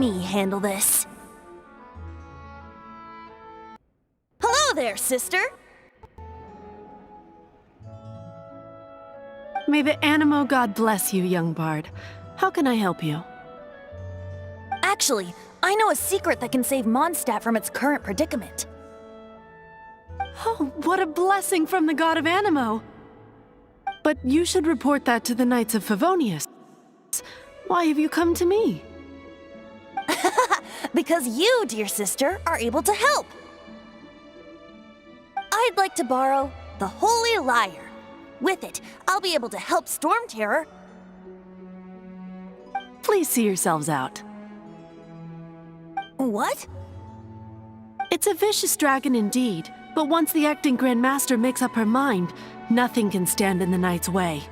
me handle this. Hello there, sister! May the Animo God bless you, young bard. How can I help you? Actually, I know a secret that can save Mondstadt from its current predicament. Oh, what a blessing from the god of Animo! But you should report that to the Knights of Favonius. Why have you come to me? Because you, dear sister, are able to help. I'd like to borrow the Holy Lyre. With it, I'll be able to help Storm Terror. Please see yourselves out. What? It's a vicious dragon indeed, but once the acting Grand Master makes up her mind, nothing can stand in the Knight's way.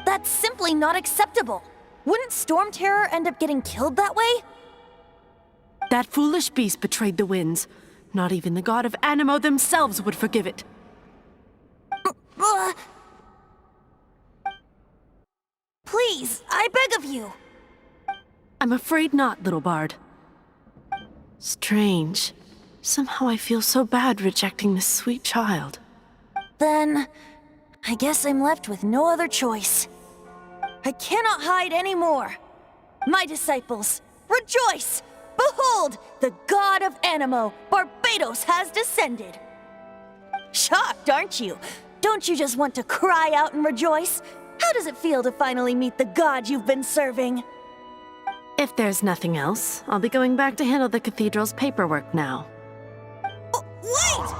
That's simply not acceptable. Wouldn't Storm Terror end up getting killed that way? That foolish beast betrayed the winds. Not even the god of Animo themselves would forgive it. Please, I beg of you. I'm afraid not, little bard. Strange. Somehow I feel so bad rejecting this sweet child. Then, I guess I'm left with no other choice. I cannot hide anymore. My disciples, rejoice! Behold, the god of Animo, Barbatos, has descended. Shocked, aren't you? Don't you just want to cry out and rejoice? How does it feel to finally meet the god you've been serving? If there's nothing else, I'll be going back to handle the cathedral's paperwork now. Oh, wait!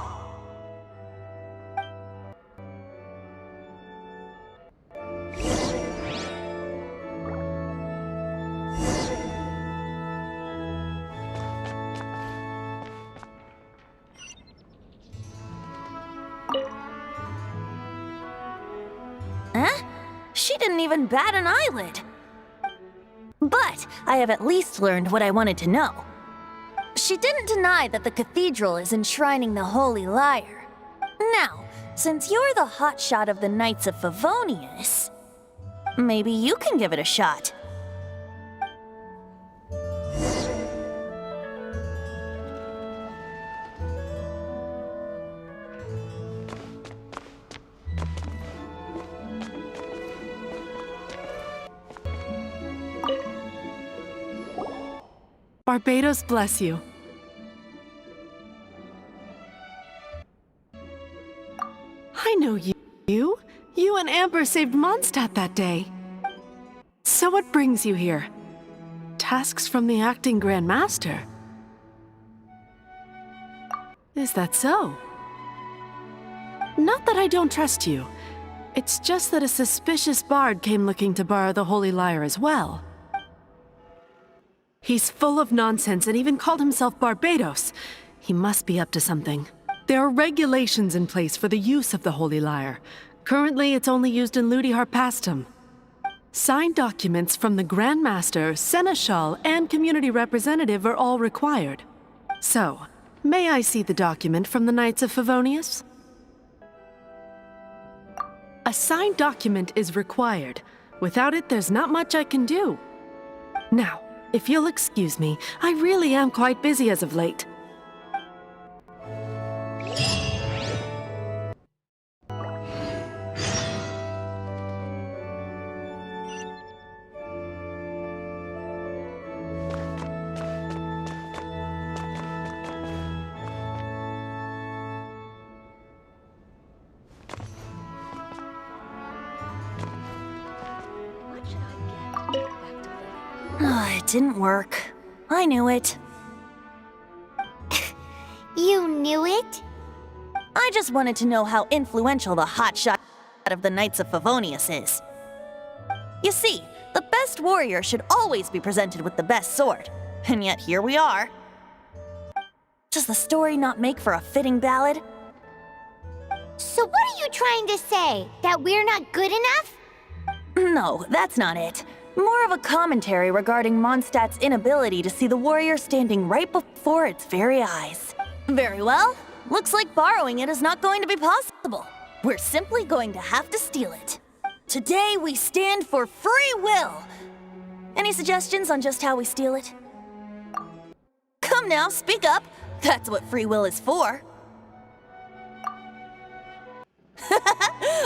Huh? She didn't even bat an eyelid. But I have at least learned what I wanted to know. She didn't deny that the cathedral is enshrining the Holy Lyre. Now, since you're the hotshot of the Knights of Favonius, maybe you can give it a shot. Barbatos bless you. I know you. You and Amber saved Mondstadt that day. So what brings you here? Tasks from the acting Grand Master? Is that so? Not that I don't trust you. It's just that a suspicious bard came looking to borrow the Holy Lyre as well. He's full of nonsense and even called himself Barbatos. He must be up to something. There are regulations in place for the use of the Holy Lyre. Currently, it's only used in Ludi Harpastum. Signed documents from the Grand Master, Seneschal, and Community Representative are all required. So, may I see the document from the Knights of Favonius? A signed document is required. Without it, there's not much I can do. Now, if you'll excuse me, I really am quite busy as of late. It didn't work. I knew it. You knew it? I just wanted to know how influential the hotshot of the Knights of Favonius is. You see, the best warrior should always be presented with the best sword. And yet here we are. Does the story not make for a fitting ballad? So what are you trying to say? That we're not good enough? No, that's not it. More of a commentary regarding Mondstadt's inability to see the warrior standing right before its very eyes. Very well. Looks like borrowing it is not going to be possible. We're simply going to have to steal it. Today we stand for free will. Any suggestions on just how we steal it? Come now, speak up. That's what free will is for.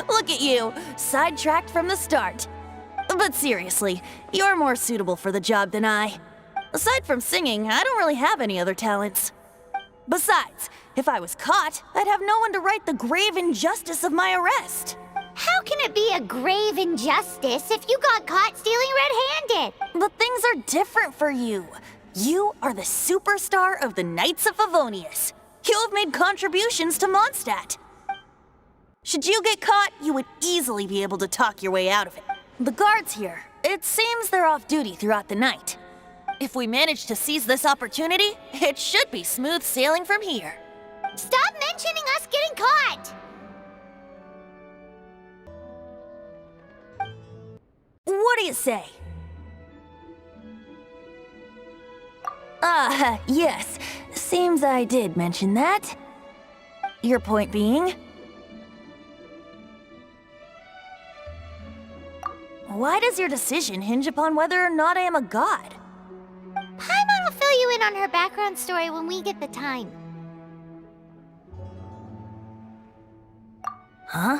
Look at you, sidetracked from the start. But seriously, you're more suitable for the job than I. Aside from singing, I don't really have any other talents. Besides, if I was caught, I'd have no one to right the grave injustice of my arrest. How can it be a grave injustice if you got caught stealing red-handed? But things are different for you. You are the superstar of the Knights of Favonius. You have made contributions to Mondstadt. Should you get caught, you would easily be able to talk your way out of it. The guards here, it seems they're off duty throughout the night. If we manage to seize this opportunity, it should be smooth sailing from here. Stop mentioning us getting caught! What do you say? Yes. Seems I did mention that. Your point being? Why does your decision hinge upon whether or not I am a god? Paimon will fill you in on her background story when we get the time. Huh?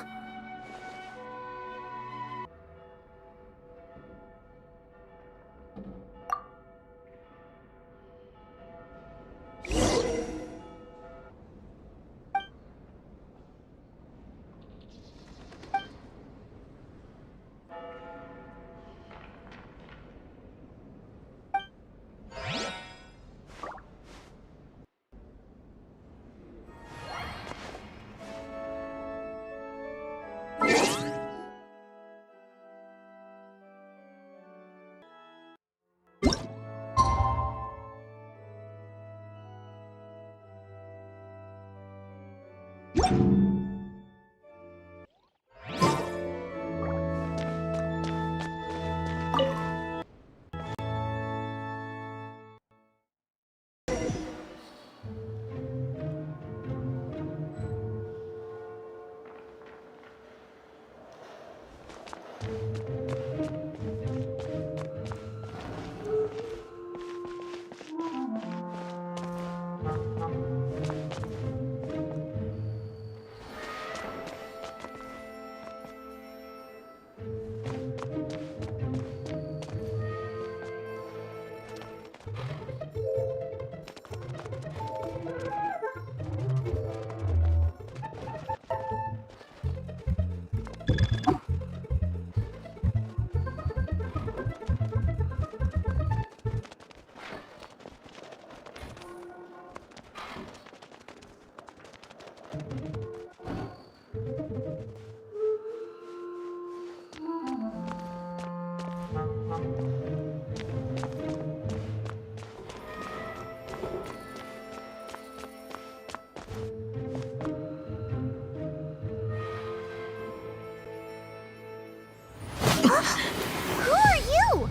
Who are you?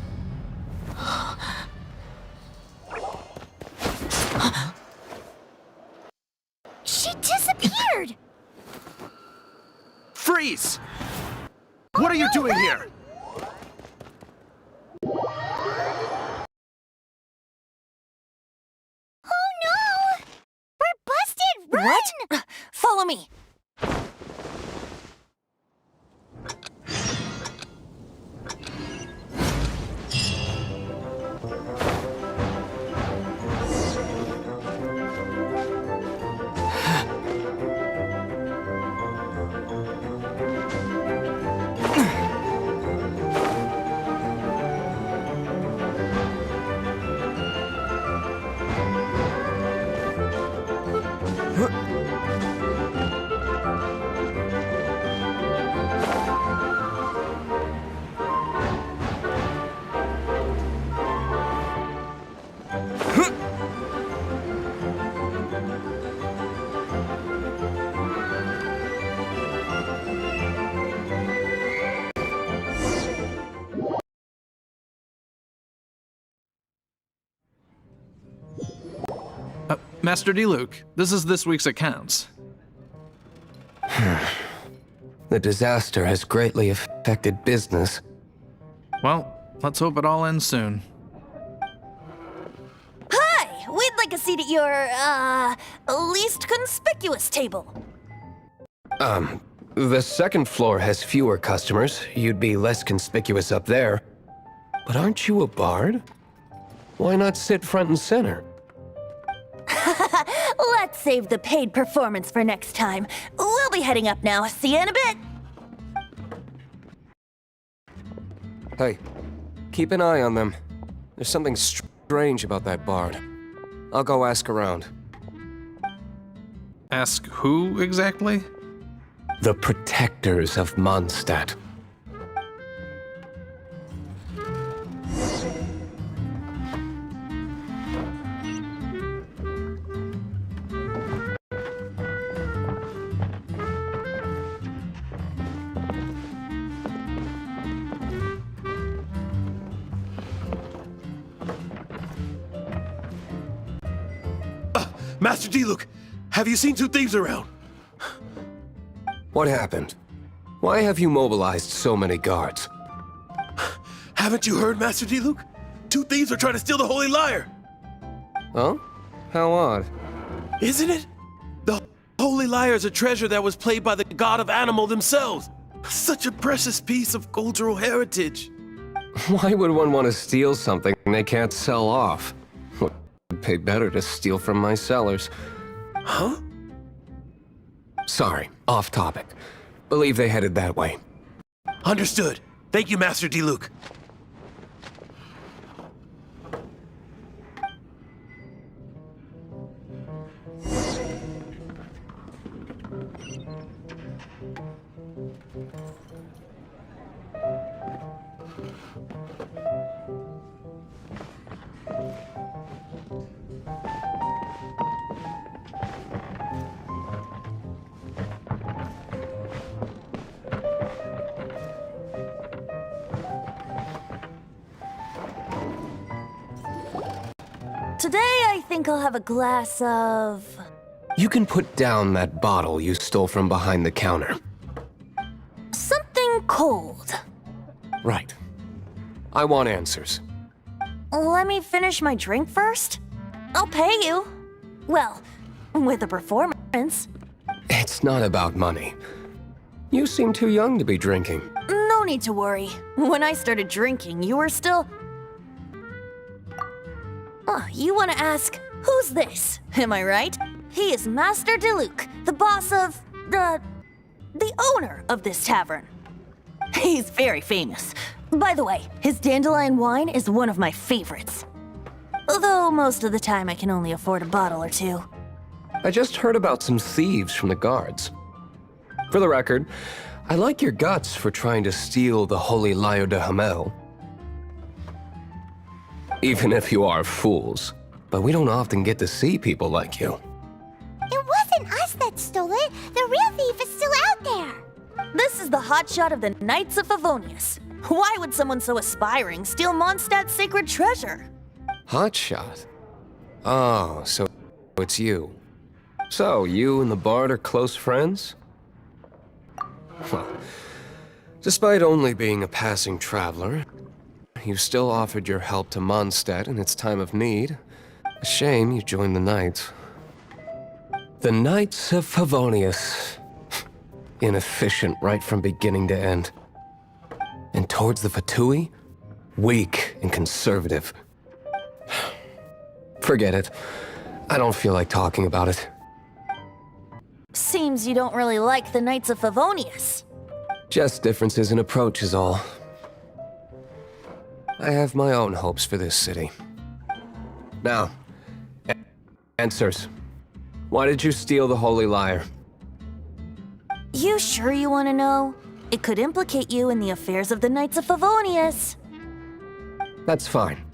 She disappeared! Freeze! What are you doing here? Oh no! We're busted! Run! What? Follow me. Master Diluc, this is this week's accounts. The disaster has greatly affected business. Well, let's hope it all ends soon. Hi! We'd like a seat at your, least conspicuous table. The second floor has fewer customers. You'd be less conspicuous up there. But aren't you a bard? Why not sit front and center? Let's save the paid performance for next time. We'll be heading up now. See you in a bit. Hey, keep an eye on them. There's something strange about that bard. I'll go ask around. Ask who exactly? The protectors of Mondstadt. Master Diluc, have you seen two thieves around? What happened? Why have you mobilized so many guards? Haven't you heard, Master Diluc? Two thieves are trying to steal the Holy Lyre. Huh? How odd. Isn't it? The Holy Lyre is a treasure that was played by the god of animal themselves. Such a precious piece of cultural heritage. Why would one want to steal something they can't sell off? Would pay better to steal from my sellers. Huh? Sorry, off topic. Believe they headed that way. Understood. Thank you, Master Diluc. Today, I think I'll have a glass of... You can put down that bottle you stole from behind the counter. something cold. Right. I want answers. Let me finish my drink first. I'll pay you. Well, with a performance. It's not about money. You seem too young to be drinking. No need to worry. When I started drinking, you were still... Oh, you want to ask, who's this? Am I right? He is Master Diluc, the boss of... the owner of this tavern. He's very famous. By the way, his dandelion wine is one of my favorites. Although most of the time I can only afford a bottle or two. I just heard about some thieves from the guards. For the record, I like your guts for trying to steal the Holy Lyre de Hamel. Even if you are fools. But we don't often get to see people like you. It wasn't us that stole it. The real thief is still out there. This is the hotshot of the Knights of Favonius. Why would someone so aspiring steal Mondstadt's sacred treasure? Hotshot? Oh, so it's you. So, you and the Bard are close friends? Well, despite only being a passing traveler, you still offered your help to Mondstadt in its time of need. A shame you joined the Knights. The Knights of Favonius. Inefficient right from beginning to end. And towards the Fatui, weak and conservative. Forget it. I don't feel like talking about it. Seems you don't really like the Knights of Favonius. Just differences in approach is all. I have my own hopes for this city. Now, answers. Why did you steal the Holy Lyre? You sure you want to know? It could implicate you in the affairs of the Knights of Favonius. That's fine.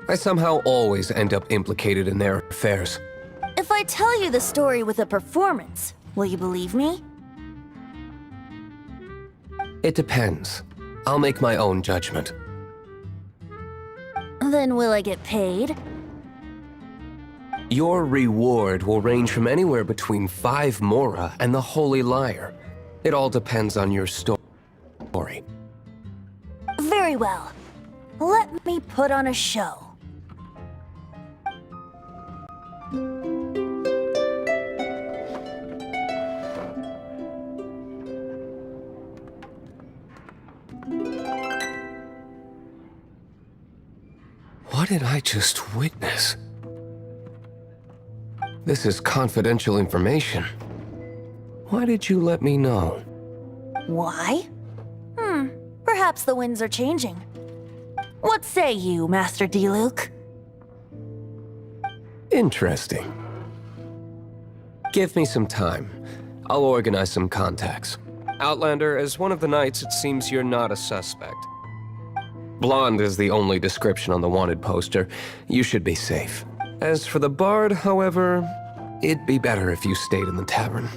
I somehow always end up implicated in their affairs. If I tell you the story with a performance, will you believe me? It depends. I'll make my own judgment. Then will I get paid? Your reward will range from anywhere between 5 mora and the Holy Lyre. It all depends on your story. Very well. Let me put on a show. What did I just witness? This is confidential information. Why did you let me know? Why? Perhaps the winds are changing. What say you, Master Diluc? Interesting. Give me some time. I'll organize some contacts. Outlander, as one of the knights, it seems you're not a suspect. Blonde is the only description on the wanted poster. You should be safe. As for the bard, however, it'd be better if you stayed in the tavern.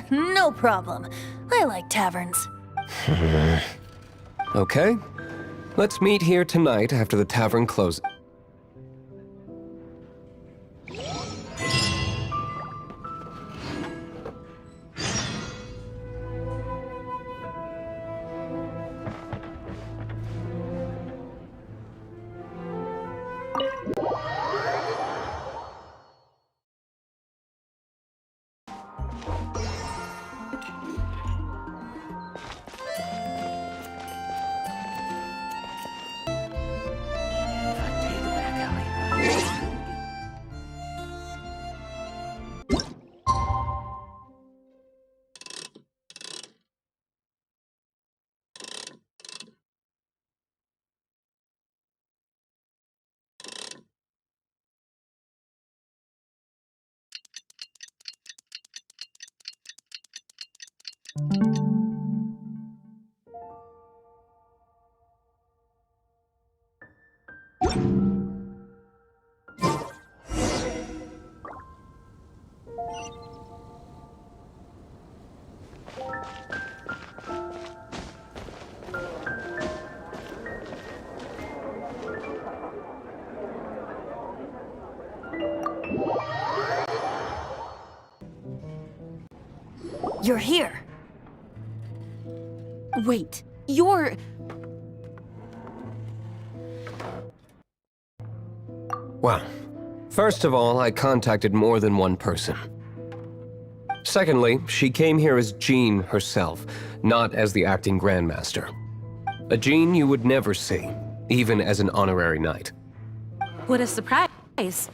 No problem. I like taverns. Okay. Let's meet here tonight after the tavern closes. You're here. Wait, you're... Well, first of all, I contacted more than one person. Secondly, she came here as Jean herself, not as the acting Grandmaster. A Jean you would never see, even as an honorary knight. What a surprise.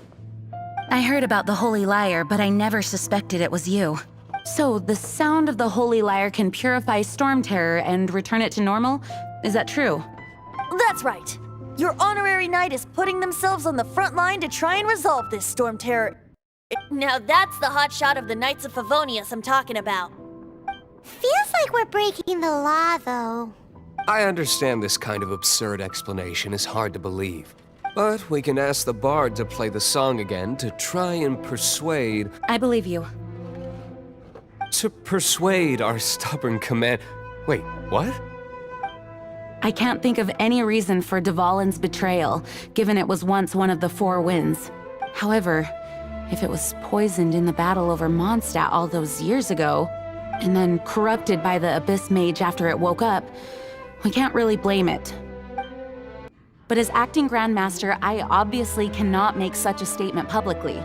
I heard about the Holy Lyre, but I never suspected it was you. So, the sound of the Holy Lyre can purify Storm Terror and return it to normal? Is that true? That's right. Your honorary knight is putting themselves on the front line to try and resolve this Storm Terror. Now that's the hot shot of the Knights of Favonius I'm talking about. Feels like we're breaking the law, though. I understand this kind of absurd explanation is hard to believe. But we can ask the bard to play the song again to try and persuade... I believe you. To persuade our stubborn command... Wait, what? I can't think of any reason for Dvalin's betrayal, given it was once one of the Four Winds. However, if it was poisoned in the battle over Mondstadt all those years ago, and then corrupted by the Abyss Mage after it woke up, we can't really blame it. But as acting Grandmaster, I obviously cannot make such a statement publicly.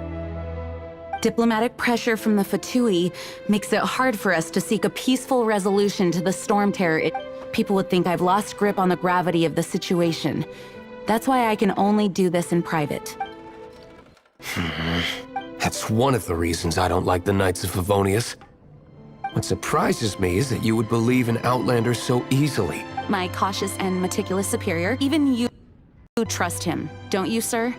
Diplomatic pressure from the Fatui makes it hard for us to seek a peaceful resolution to the Storm Terror. People would think I've lost grip on the gravity of the situation. That's why I can only do this in private. That's one of the reasons I don't like the Knights of Favonius. What surprises me is that you would believe in Outlander so easily. My cautious and meticulous superior, even you trust him, don't you, sir?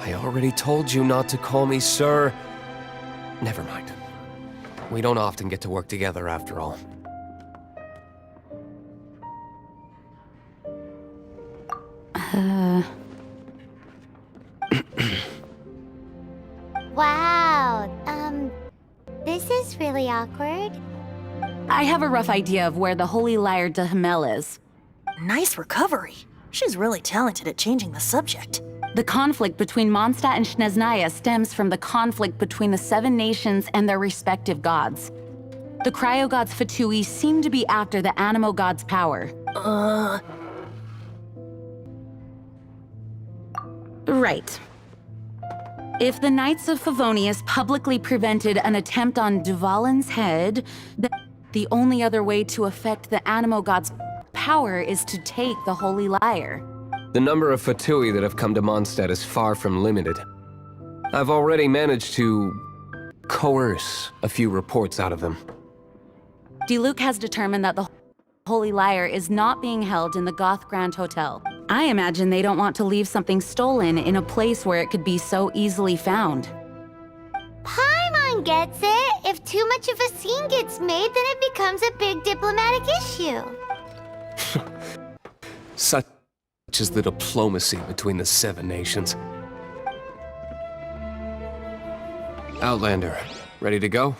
I already told you not to call me sir. Never mind. We don't often get to work together after all. Wow, this is really awkward. I have a rough idea of where the Holy Lyre de Himmel is. Nice recovery. She's really talented at changing the subject. The conflict between Mondstadt and Snezhnaya stems from the conflict between the Seven Nations and their respective gods. The cryo-gods Fatui seem to be after the Animo god's power. Right. If the Knights of Favonius publicly prevented an attempt on Dvalin's head, then the only other way to affect the Animo god's power is to take the Holy Lyre. The number of Fatui that have come to Mondstadt is far from limited. I've already managed to coerce a few reports out of them. Diluc has determined that the Holy Lyre is not being held in the Goth Grand Hotel. I imagine they don't want to leave something stolen in a place where it could be so easily found. Paimon gets it. If too much of a scene gets made, then it becomes a big diplomatic issue. Such is the diplomacy between the 7 nations. Outlander, ready to go?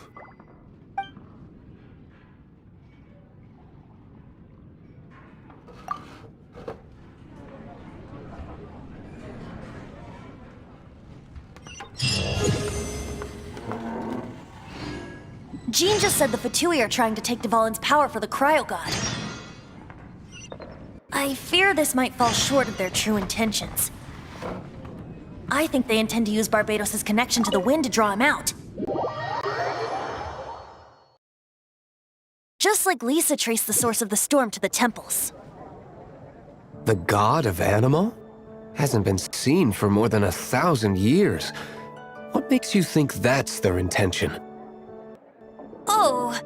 Jean just said the Fatui are trying to take Dvalin's power for the Cryo God. I fear this might fall short of their true intentions. I think they intend to use Barbados' connection to the wind to draw him out. Just like Lisa traced the source of the storm to the temples. The god of Anima? Hasn't been seen for more than 1,000 years. What makes you think that's their intention? Oh,